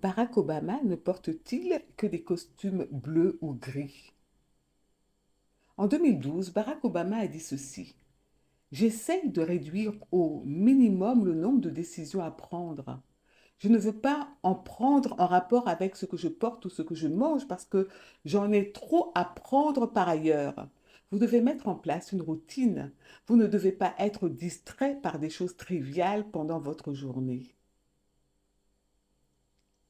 Barack Obama ne porte-t-il que des costumes bleus ou gris? En 2012, Barack Obama a dit ceci: J'essaye de réduire au minimum le nombre de décisions à prendre. Je ne veux pas en prendre en rapport avec ce que je porte ou ce que je mange parce que j'en ai trop à prendre par ailleurs. Vous devez mettre en place une routine. Vous ne devez pas être distrait par des choses triviales pendant votre journée.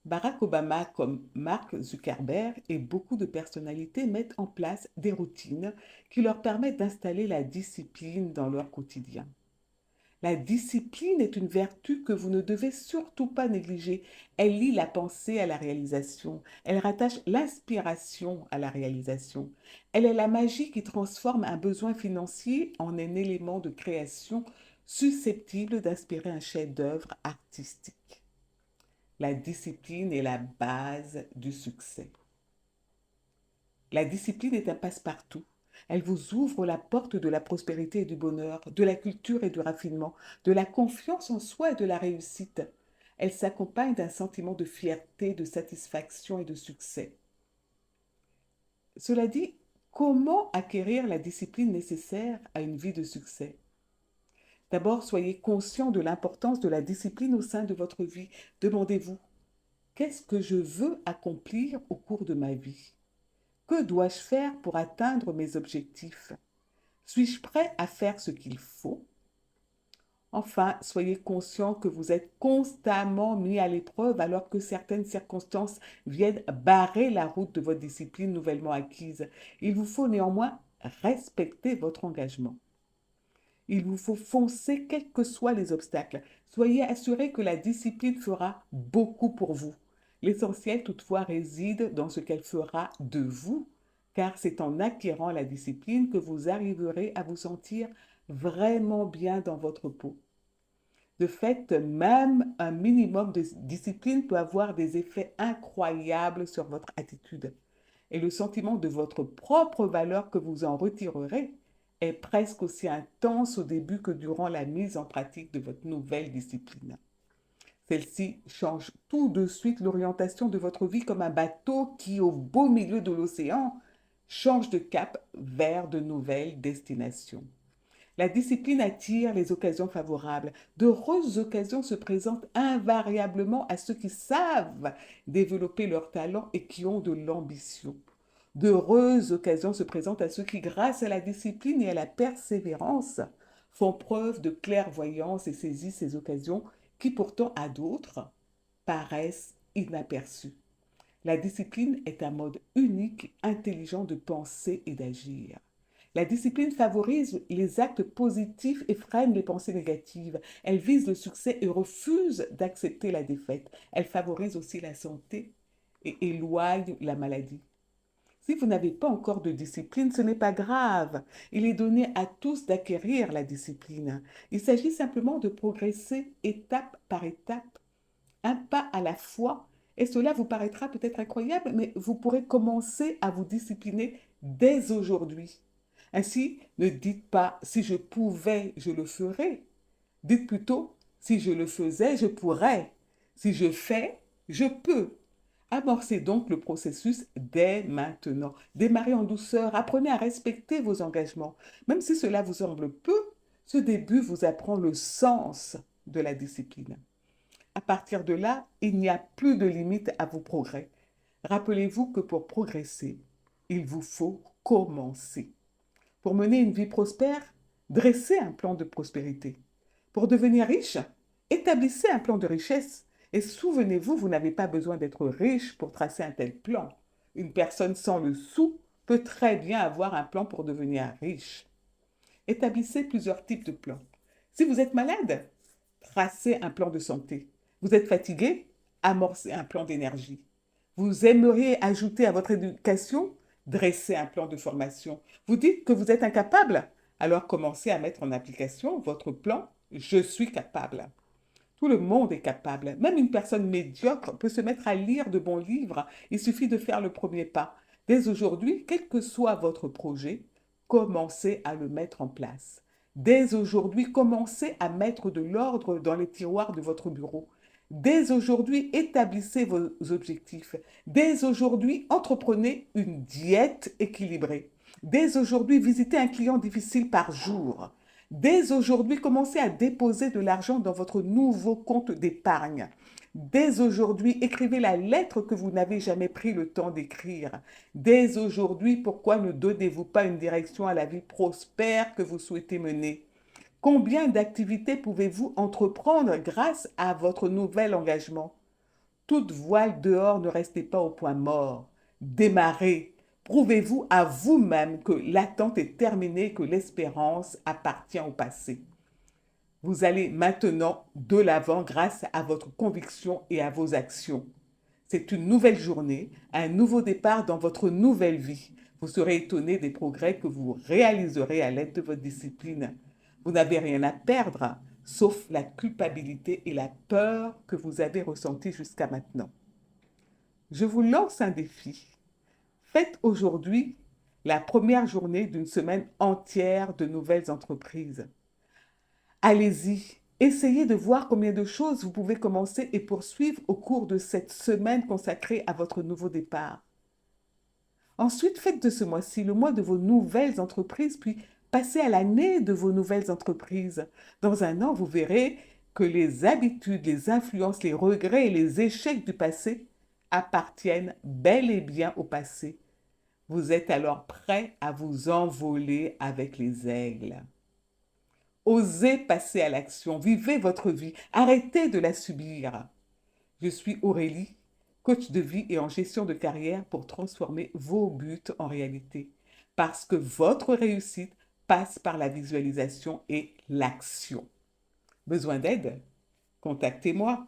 Barack Obama, comme Mark Zuckerberg et beaucoup de personnalités mettent en place des routines qui leur permettent d'installer la discipline dans leur quotidien. La discipline est une vertu que vous ne devez surtout pas négliger. Elle lie la pensée à la réalisation. Elle rattache l'inspiration à la réalisation. Elle est la magie qui transforme un besoin financier en un élément de création susceptible d'inspirer un chef-d'œuvre artistique. La discipline est la base du succès. La discipline est un passe-partout. Elle vous ouvre la porte de la prospérité et du bonheur, de la culture et du raffinement, de la confiance en soi et de la réussite. Elle s'accompagne d'un sentiment de fierté, de satisfaction et de succès. Cela dit, comment acquérir la discipline nécessaire à une vie de succès? D'abord, soyez conscient de l'importance de la discipline au sein de votre vie. Demandez-vous, qu'est-ce que je veux accomplir au cours de ma vie? Que dois-je faire pour atteindre mes objectifs? Suis-je prêt à faire ce qu'il faut? Enfin, soyez conscient que vous êtes constamment mis à l'épreuve alors que certaines circonstances viennent barrer la route de votre discipline nouvellement acquise. Il vous faut néanmoins respecter votre engagement. Il vous faut foncer quels que soient les obstacles. Soyez assuré que la discipline fera beaucoup pour vous. L'essentiel toutefois réside dans ce qu'elle fera de vous, car c'est en acquérant la discipline que vous arriverez à vous sentir vraiment bien dans votre peau. De fait, même un minimum de discipline peut avoir des effets incroyables sur votre attitude. Et le sentiment de votre propre valeur que vous en retirerez est presque aussi intense au début que durant la mise en pratique de votre nouvelle discipline. Celle-ci change tout de suite l'orientation de votre vie comme un bateau qui, au beau milieu de l'océan, change de cap vers de nouvelles destinations. La discipline attire les occasions favorables. D'heureuses occasions se présentent invariablement à ceux qui savent développer leurs talents et qui ont de l'ambition. D'heureuses occasions se présentent à ceux qui, grâce à la discipline et à la persévérance, font preuve de clairvoyance et saisissent ces occasions qui pourtant à d'autres paraissent inaperçues. La discipline est un mode unique, intelligent de penser et d'agir. La discipline favorise les actes positifs et freine les pensées négatives. Elle vise le succès et refuse d'accepter la défaite. Elle favorise aussi la santé et éloigne la maladie. Si vous n'avez pas encore de discipline, ce n'est pas grave. Il est donné à tous d'acquérir la discipline. Il s'agit simplement de progresser étape par étape, un pas à la fois. Et cela vous paraîtra peut-être incroyable, mais vous pourrez commencer à vous discipliner dès aujourd'hui. Ainsi, ne dites pas si je pouvais, je le ferais. Dites plutôt si je le faisais, je pourrais. Si je fais, je peux. Amorcez donc le processus dès maintenant. Démarrez en douceur, apprenez à respecter vos engagements. Même si cela vous semble peu, ce début vous apprend le sens de la discipline. À partir de là, il n'y a plus de limite à vos progrès. Rappelez-vous que pour progresser, il vous faut commencer. Pour mener une vie prospère, dressez un plan de prospérité. Pour devenir riche, établissez un plan de richesse. Et souvenez-vous, vous n'avez pas besoin d'être riche pour tracer un tel plan. Une personne sans le sou peut très bien avoir un plan pour devenir riche. Établissez plusieurs types de plans. Si vous êtes malade, tracez un plan de santé. Vous êtes fatigué, amorcez un plan d'énergie. Vous aimeriez ajouter à votre éducation, dressez un plan de formation. Vous dites que vous êtes incapable, alors commencez à mettre en application votre plan Je suis capable. Tout le monde est capable. Même une personne médiocre peut se mettre à lire de bons livres. Il suffit de faire le premier pas. Dès aujourd'hui, quel que soit votre projet, commencez à le mettre en place. Dès aujourd'hui, commencez à mettre de l'ordre dans les tiroirs de votre bureau. Dès aujourd'hui, établissez vos objectifs. Dès aujourd'hui, entreprenez une diète équilibrée. Dès aujourd'hui, visitez un client difficile par jour. Dès aujourd'hui, commencez à déposer de l'argent dans votre nouveau compte d'épargne. Dès aujourd'hui, écrivez la lettre que vous n'avez jamais pris le temps d'écrire. Dès aujourd'hui, pourquoi ne donnez-vous pas une direction à la vie prospère que vous souhaitez mener? Combien d'activités pouvez-vous entreprendre grâce à votre nouvel engagement? Toute voile dehors, ne restez pas au point mort. Démarrez. Prouvez-vous à vous-même que l'attente est terminée, que l'espérance appartient au passé. Vous allez maintenant de l'avant grâce à votre conviction et à vos actions. C'est une nouvelle journée, un nouveau départ dans votre nouvelle vie. Vous serez étonné des progrès que vous réaliserez à l'aide de votre discipline. Vous n'avez rien à perdre, sauf la culpabilité et la peur que vous avez ressenties jusqu'à maintenant. Je vous lance un défi. Faites aujourd'hui la première journée d'une semaine entière de nouvelles entreprises. Allez-y, essayez de voir combien de choses vous pouvez commencer et poursuivre au cours de cette semaine consacrée à votre nouveau départ. Ensuite, faites de ce mois-ci le mois de vos nouvelles entreprises, puis passez à l'année de vos nouvelles entreprises. Dans un an, vous verrez que les habitudes, les influences, les regrets et les échecs du passé appartiennent bel et bien au passé. Vous êtes alors prêt à vous envoler avec les aigles. Osez passer à l'action, vivez votre vie, arrêtez de la subir. Je suis Aurélie, coach de vie et en gestion de carrière pour transformer vos buts en réalité. Parce que votre réussite passe par la visualisation et l'action. Besoin d'aide? Contactez-moi.